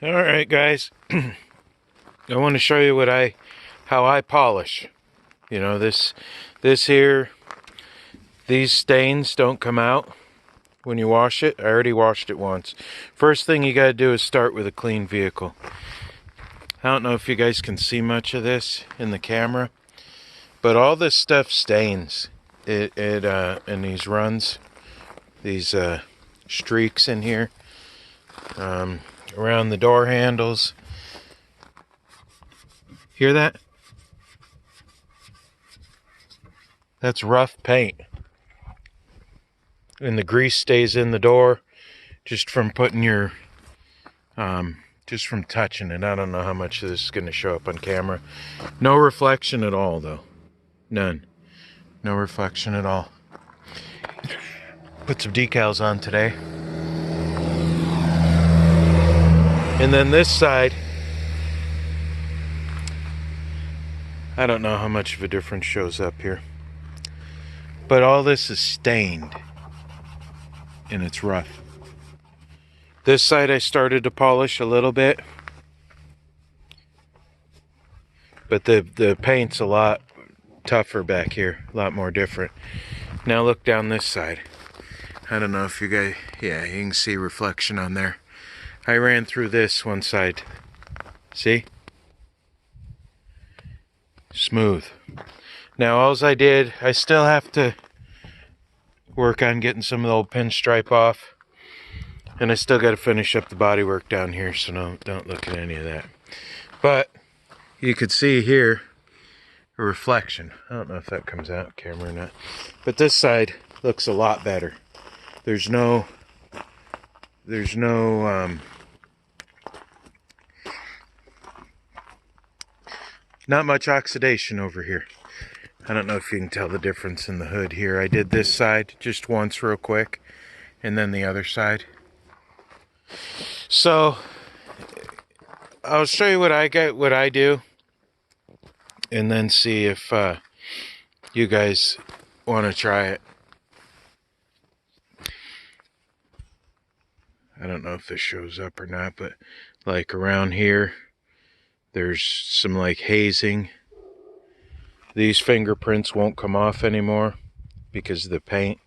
All right, guys. I want to show you how I polish. You know, this here, these stains don't come out when you wash it. I already washed it once. First thing you got to do is start with a clean vehicle. I don't know if you guys can see much of this in the camera, but all this stuff stains. In these runs, these streaks in here, around the door handles. Hear that? That's rough paint. And the grease stays in the door just from putting your, just from touching it. I don't know how much of this is going to show up on camera. No reflection at all, though. None. No reflection at all. Put some decals on today. And then this side, I don't know how much of a difference shows up here. But all this is stained. And it's rough. This side I started to polish a little bit. But the paint's a lot tougher back here. A lot more different. Now look down this side. I don't know if you guys... Yeah, you can see reflection on there. I ran through this one side. See? Smooth. Now all I did, I still have to work on getting some of the old pinstripe off. And I still got to finish up the bodywork down here, so don't look at any of that. But you could see here a reflection. I don't know if that comes out camera or not. But this side looks a lot better. There's no not much oxidation over here. I don't know if you can tell the difference in the hood here. I did this side just once real quick, and then the other side. So I'll show you what I do, and then see if you guys want to try it. I don't know if this shows up or not, but like around here, there's some like hazing. These fingerprints won't come off anymore because the paint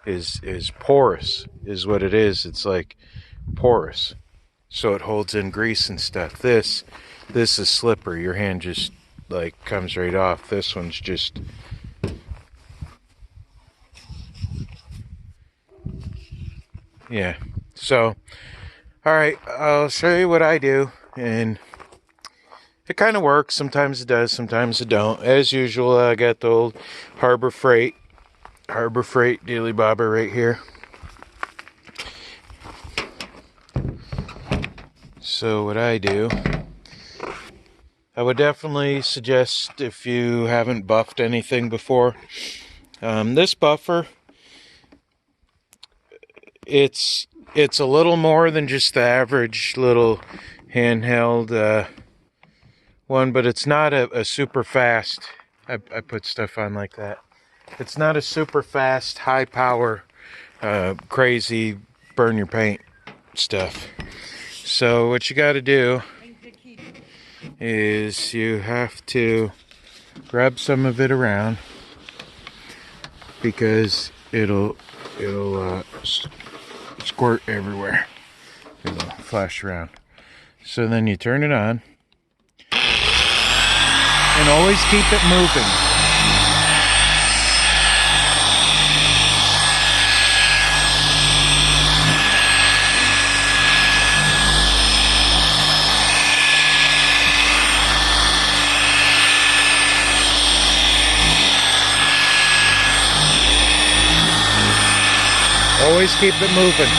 is porous, is what it is. It's like porous, so it holds in grease and stuff. This is slippery. Your hand just like comes right off. This one's just... Yeah. So, alright, I'll show you what I do, and it kind of works. Sometimes it does, sometimes it don't. As usual, I got the old Harbor Freight Dealy Bobber right here. So what I do, I would definitely suggest, if you haven't buffed anything before, this buffer, it's a little more than just the average little handheld one, but it's not a super fast. I put stuff on like that. It's not a super fast, high power, crazy burn your paint stuff. So what you got to do is you have to grab some of it around, because it'll squirt everywhere. It'll flash around. So then you turn it on, and always keep it moving. Always keep it moving.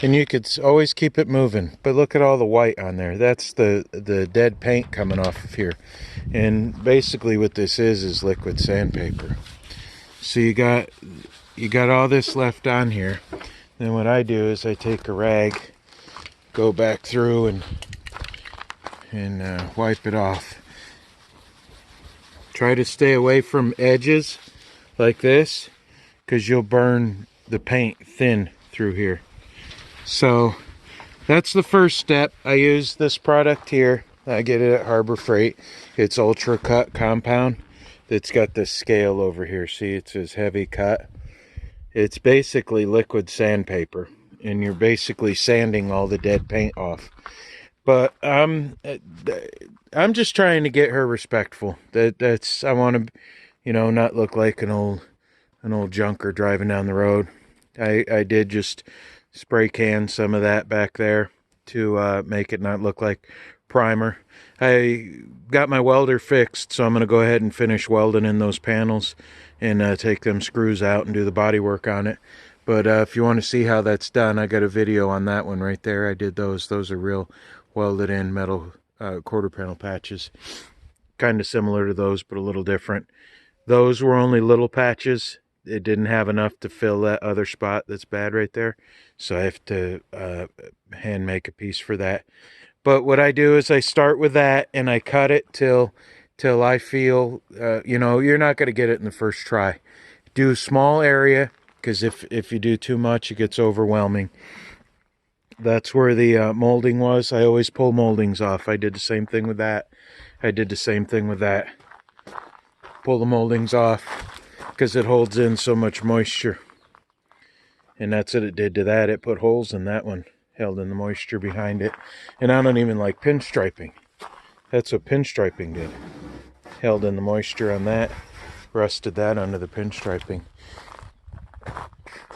And you could always keep it moving. But look at all the white on there. That's the dead paint coming off of here. And basically what this is liquid sandpaper. So you got all this left on here. Then what I do is I take a rag, go back through and wipe it off. Try to stay away from edges like this, because you'll burn the paint thin through here. So that's the first step. I use this product here. I get it at Harbor Freight. It's Ultra Cut Compound. It's got this scale over here. See, it says heavy cut. It's basically liquid sandpaper, and you're basically sanding all the dead paint off. But I'm just trying to get her respectful. That's I want to, not look like an old junker driving down the road. I did just spray can some of that back there to make it not look like primer. I got my welder fixed, so I'm going to go ahead and finish welding in those panels and take them screws out and do the body work on it. But if you want to see how that's done, I got a video on that one right there. I did those. Those are real welded in metal quarter panel patches. Kind of similar to those, but a little different. Those were only little patches. It didn't have enough to fill that other spot that's bad right there. So I have to hand make a piece for that. But what I do is I start with that and I cut it till I feel, you're not going to get it in the first try. Do a small area, because if you do too much, it gets overwhelming. That's where the molding was. I always pull moldings off. I did the same thing with that. I did the same thing with that. Pull the moldings off because it holds in so much moisture. And that's what it did to that. It put holes in that one. Held in the moisture behind it. And I don't even like pinstriping. That's what pinstriping did. Held in the moisture on that. Rusted that under the pinstriping.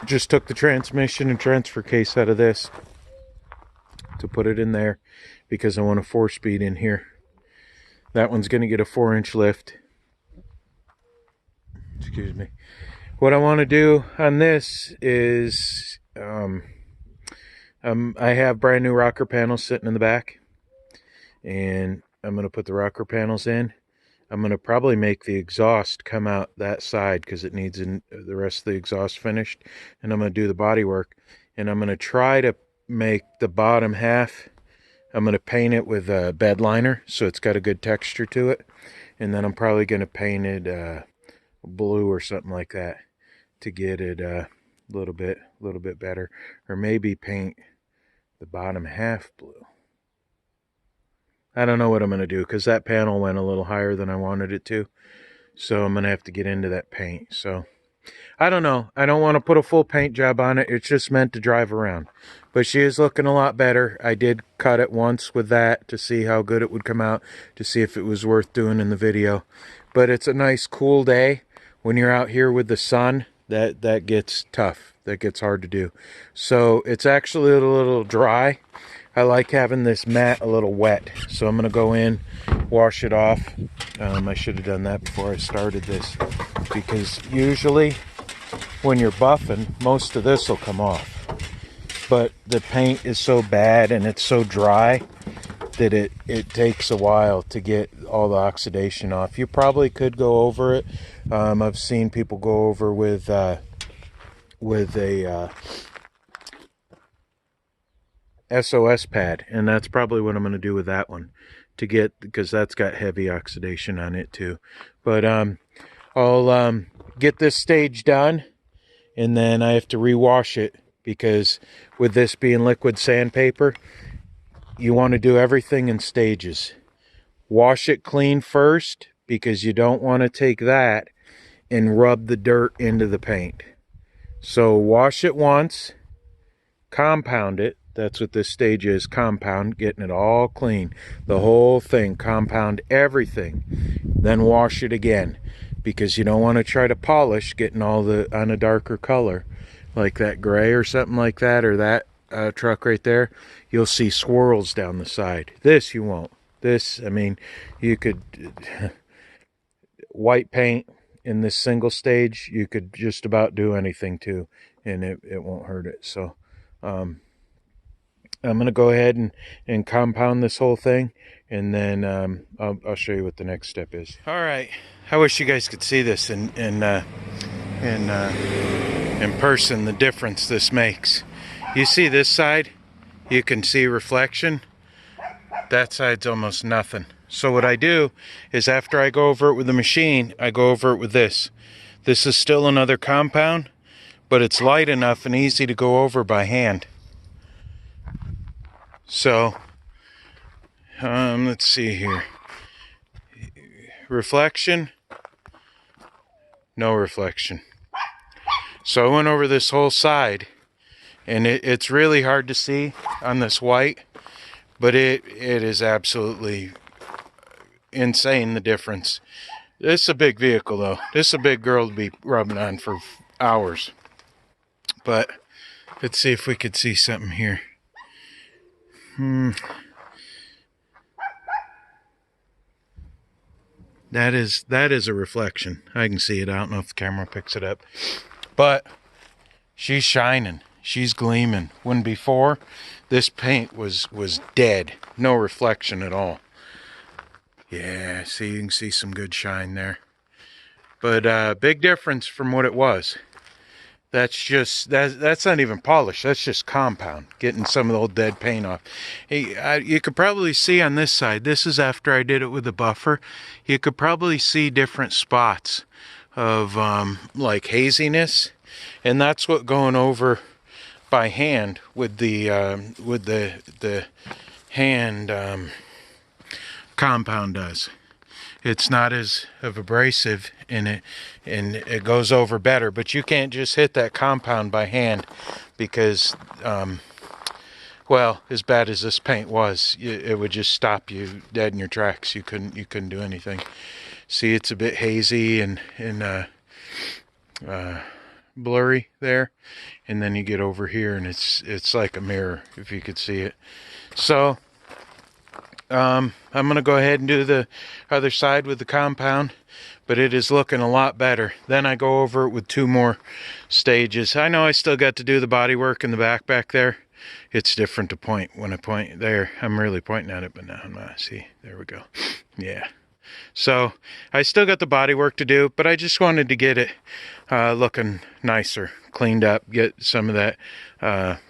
Just took the transmission and transfer case out of this to put it in there because I want a 4-speed in here. That one's going to get a 4-inch lift. Excuse me. What I want to do on this is I have brand new rocker panels sitting in the back, and I'm going to put the rocker panels in. I'm going to probably make the exhaust come out that side because it needs the rest of the exhaust finished, and I'm going to do the body work, and I'm going to try to make the bottom half, I'm going to paint it with a bed liner so it's got a good texture to it, and then I'm probably going to paint it blue or something like that to get it a little bit better, or maybe paint the bottom half blue. I don't know what I'm going to do because that panel went a little higher than I wanted it to, so I'm going to have to get into that paint. So I don't know. I don't want to put a full paint job on it. It's just meant to drive around. But she is looking a lot better. I did cut it once with that to see how good it would come out, to see if it was worth doing in the video. But it's a nice cool day. When you're out here with the sun, that gets tough. That gets hard to do. So it's actually a little dry. I like having this mat a little wet. So I'm going to go in, wash it off. I should have done that before I started this, because usually when you're buffing, most of this will come off. But the paint is so bad and it's so dry that it takes a while to get all the oxidation off. You probably could go over it. I've seen people go over with a SOS pad, and that's probably what I'm going to do with that one to get, because that's got heavy oxidation on it too. But I'll get this stage done, and then I have to rewash it, because with this being liquid sandpaper, you want to do everything in stages. Wash it clean first, because you don't want to take that and rub the dirt into the paint. So wash it once, compound it. That's what this stage is, compound, getting it all clean. The whole thing, compound everything. Then wash it again, because you don't want to try to polish, getting all on a darker color, like that gray or something like that, or that truck right there. You'll see swirls down the side. This you won't. This, I mean, you could, white paint in this single stage, you could just about do anything to, and it won't hurt it. So, I'm going to go ahead and compound this whole thing, and then I'll show you what the next step is. All right. I wish you guys could see this, and in person, the difference this makes. You see this side, you can see reflection. That side's almost nothing. So what I do is after I go over it with the machine, I go over it with this. This is still another compound, but it's light enough and easy to go over by hand. So, let's see here. Reflection, no reflection. So I went over this whole side, and it's really hard to see on this white, but it is absolutely insane, the difference. This is a big vehicle, though. This is a big girl to be rubbing on for hours. But let's see if we could see something here. That is a reflection. I can see it. I don't know if the camera picks it up. But she's shining. She's gleaming. When before, this paint was dead. No reflection at all. Yeah, see, you can see some good shine there. But big difference from what it was. That's not even polished. That's just compound, getting some of the old dead paint off. Hey, you could probably see on this side, this is after I did it with the buffer, you could probably see different spots of like haziness, and that's what going over by hand with the hand compound does. It's not as abrasive and it goes over better, but you can't just hit that compound by hand because well, as bad as this paint was, it would just stop you dead in your tracks. You couldn't do anything. See, it's a bit hazy and blurry there, and then you get over here and it's like a mirror, if you could see it. So I'm going to go ahead and do the other side with the compound, but it is looking a lot better. Then I go over it with 2 more stages. I know I still got to do the body work in the back there. It's different to point. When I point there, I'm really pointing at it, but now I'm not. See, there we go. Yeah. So I still got the body work to do, but I just wanted to get it looking nicer, cleaned up, get some of that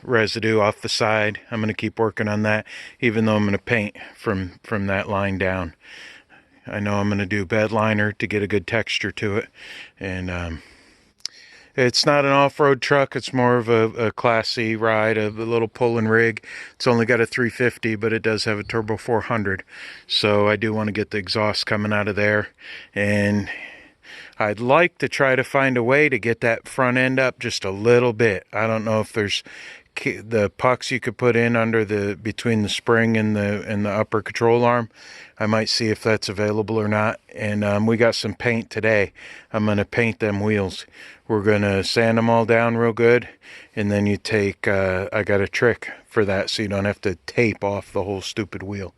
residue off the side. I'm going to keep working on that, even though I'm going to paint from that line down. I know I'm going to do bed liner to get a good texture to it. And it's not an off-road truck. It's more of a Class C ride, a little pull-and rig. It's only got a 350, but it does have a turbo 400. So I do want to get the exhaust coming out of there. And I'd like to try to find a way to get that front end up just a little bit. I don't know if there's the pucks you could put in under between the spring and the upper control arm. I might see if that's available or not. And we got some paint today. I'm going to paint them wheels. We're going to sand them all down real good, and then you take I got a trick for that so you don't have to tape off the whole stupid wheel.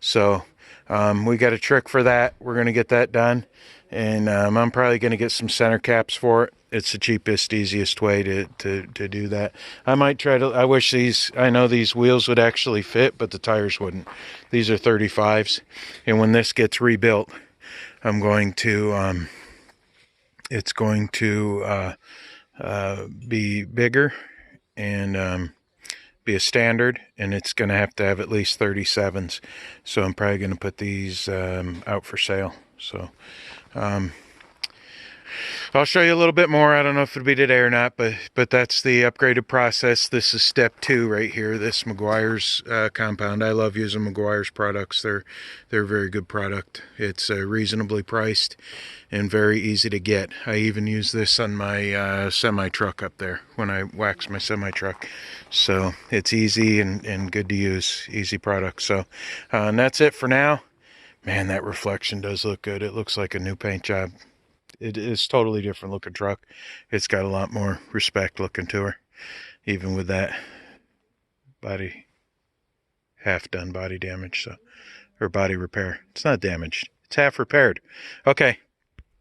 So we got a trick for that. We're going to get that done, and I'm probably going to get some center caps for it. It's the cheapest, easiest way to do that. I might try to, I wish I know these wheels would actually fit, but the tires wouldn't. These are 35s, and when this gets rebuilt, I'm going to, it's going to be bigger and be a standard, and it's going to have at least 37s. So I'm probably going to put these out for sale. So I'll show you a little bit more. I don't know if it'll be today or not, but that's the upgraded process. This is step 2 right here. This Meguiar's compound. I love using Meguiar's products. They're a very good product. It's reasonably priced and very easy to get. I even use this on my semi truck up there when I wax my semi truck. So it's easy and good to use. Easy product. So and that's it for now. Man, that reflection does look good. It looks like a new paint job. It is totally different looking truck. It's got a lot more respect looking to her, even with that body, half done body damage, so, or body repair. It's not damaged. It's half repaired. Okay.